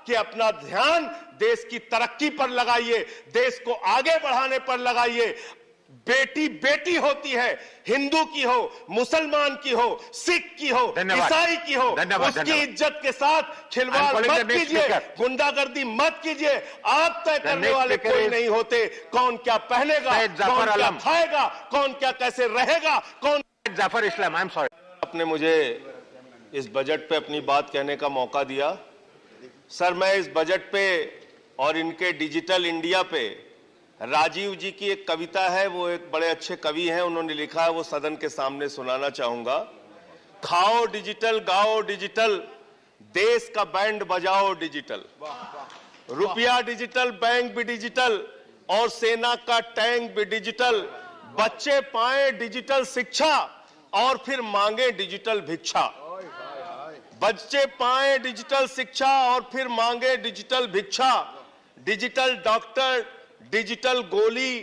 कि अपना ध्यान देश की तरक्की पर लगाइए, देश को आगे बढ़ाने पर लगाइए। बेटी बेटी होती है, हिंदू की हो, मुसलमान की हो, सिख की हो, ईसाई की हो, उसकी इज्जत के साथ खिलवाड़ मत कीजिए, गुंडागर्दी मत कीजिए। आप तय करने वाले कोई नहीं होते कौन क्या पहनेगा, कौन क्या खाएगा, कौन क्या कैसे रहेगा, कौन। Jafar Islam, I am sorry. आपने मुझे इस बजट पे अपनी बात कहने का मौका दिया। सर, मैं इस बजट पे और इनके डिजिटल इंडिया पे राजीव जी की एक कविता है, वो एक बड़े अच्छे कवि हैं, उन्होंने लिखा है, वो सदन के सामने सुनाना चाहूंगा। खाओ डिजिटल, गाओ डिजिटल, देश का बैंड बजाओ डिजिटल, रुपया डिजिटल, बैंक भी डिजिटल और सेना का टैंक भी डिजिटल। बच्चे पाए डिजिटल शिक्षा और फिर मांगे डिजिटल भिक्षा। बच्चे पाए डिजिटल शिक्षा और फिर मांगे डिजिटल भिक्षा। डिजिटल डॉक्टर, डिजिटल गोली,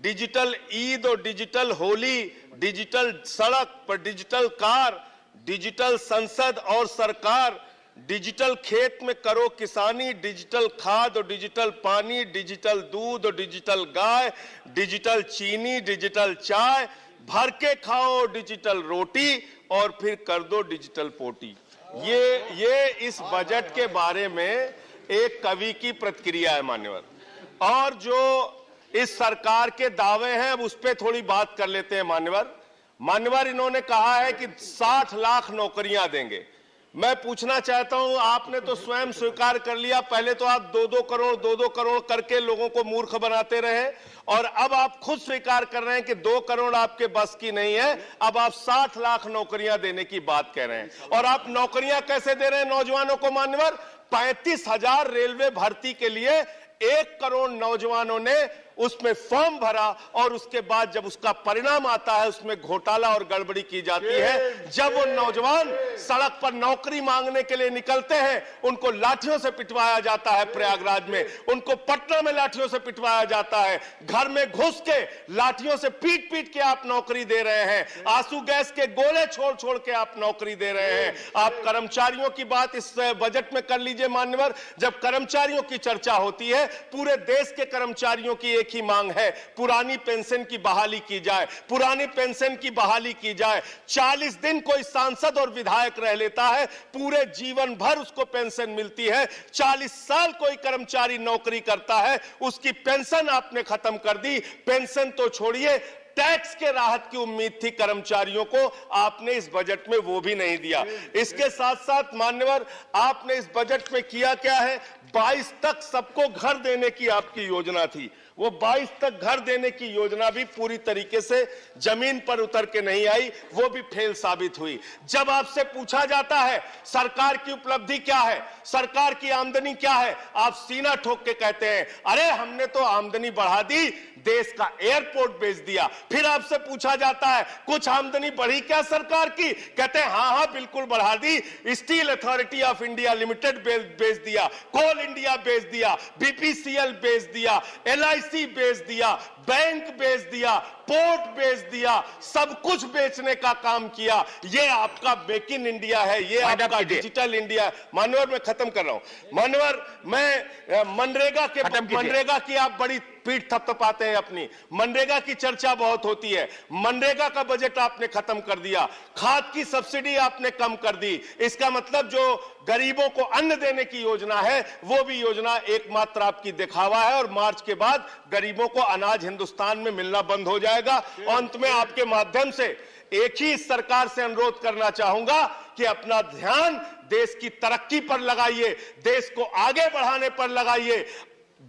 डिजिटल ईद और डिजिटल होली, डिजिटल सड़क पर डिजिटल कार, डिजिटल संसद और सरकार, डिजिटल खेत में करो किसानी, डिजिटल खाद और डिजिटल पानी, डिजिटल दूध और डिजिटल गाय, डिजिटल चीनी, डिजिटल चाय, भर के खाओ डिजिटल रोटी और फिर कर दो डिजिटल पोटी। ये इस बजट के बारे में एक कवि की प्रतिक्रिया है मान्यवर। और जो इस सरकार के दावे हैं, अब उस पर थोड़ी बात कर लेते हैं मान्यवर। इन्होंने कहा है कि 60 लाख नौकरियां देंगे। मैं पूछना चाहता हूं, आपने तो स्वयं स्वीकार कर लिया, पहले तो आप 2-2 करोड़ करके लोगों को मूर्ख बनाते रहे, और अब आप खुद स्वीकार कर रहे हैं कि 2 करोड़ आपके बस की नहीं है। अब आप 60 लाख नौकरियां देने की बात कह रहे हैं। और आप नौकरियां कैसे दे रहे हैं नौजवानों को मान्यवर? 35,000 रेलवे भर्ती के लिए 1 करोड़ नौजवानों ने उसमें फॉर्म भरा, और उसके बाद जब उसका परिणाम आता है उसमें घोटाला और गड़बड़ी की जाती है। जब वो नौजवान सड़क पर नौकरी मांगने के लिए निकलते हैं, उनको लाठियों से पिटवाया जाता है प्रयागराज में, उनको पटना में लाठियों से पिटवाया जाता है, घर में घुस के लाठियों से पीट पीट के आप नौकरी दे रहे हैं, आंसू गैस के गोले छोड़ छोड़ के आप नौकरी दे रहे हैं। आप कर्मचारियों की बात इस बजट में कर लीजिए मान्यवर। जब कर्मचारियों की चर्चा होती है, पूरे देश के कर्मचारियों की एक ही मांग है, पुरानी पेंशन की बहाली की जाए, पुरानी पेंशन की बहाली की जाए। 40 दिन कोई सांसद और विधायक रह लेता है, पूरे जीवन भर उसको पेंशन मिलती है। 40 साल कोई कर्मचारी नौकरी करता है, उसकी पेंशन आपने खत्म कर दी। पेंशन तो छोड़िए, टैक्स के राहत की उम्मीद थी कर्मचारियों को, आपने इस बजट में वो भी नहीं दिया। इसके साथ साथ मान्यवर, आपने इस बजट में किया क्या है? 22 तक सबको घर देने की आपकी योजना थी। वो 22 तक घर देने की योजना भी पूरी तरीके से जमीन पर उतर के नहीं आई, वो भी फेल साबित हुई। जब आपसे पूछा जाता है सरकार की उपलब्धि क्या है, सरकार की आमदनी क्या है, आप सीना ठोक के कहते हैं अरे हमने तो आमदनी बढ़ा दी, देश का एयरपोर्ट बेच दिया। फिर आपसे पूछा जाता है कुछ आमदनी बढ़ी क्या सरकार की, कहते हैं हाँ बिल्कुल बढ़ा दी, steel authority of India limited बेच दिया, कोल इंडिया बेच दिया, बीपीसीएल बेच दिया, एलआईसी बेच दिया, बैंक बेच दिया, पोर्ट बेच दिया, सब कुछ बेचने का काम किया। ये आपका मेक इन इंडिया है, ये आपका डिजिटल इंडिया है। मानवर, मैं खत्म कर रहा हूं मानवर। मैं मनरेगा की आप बड़ी पीठ थपथपाते हैं अपनी, मनरेगा की चर्चा बहुत होती है। मनरेगा का बजट आपने खत्म कर दिया, खाद की सब्सिडी आपने कम कर दी। इसका मतलब जो गरीबों को अन्न देने की योजना है, वो भी योजना एकमात्र आपकी दिखावा है, और मार्च के बाद गरीबों को अनाज हिंदुस्तान में मिलना बंद हो जाएगा। अंत में आपके माध्यम से एक ही सरकार से अनुरोध करना चाहूंगा कि अपना ध्यान देश की तरक्की पर लगाइए, देश को आगे बढ़ाने पर लगाइए।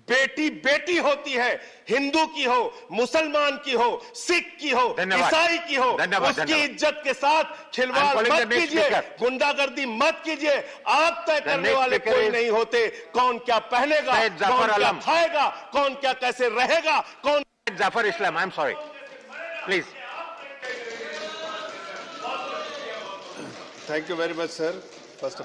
बेटी बेटी होती है, हिंदू की हो, मुसलमान की हो, सिख की हो, ईसाई की हो, उसकी इज्जत के साथ खिलवाड़ मत कीजिए, गुंडागर्दी मत कीजिए। आप तय करने वाले कोई नहीं होते कौन क्या पहनेगा, कौन क्या खाएगा, कौन क्या कैसे रहेगा, कौन। Jafar Islam, I am sorry, please. Thank you very much sir. First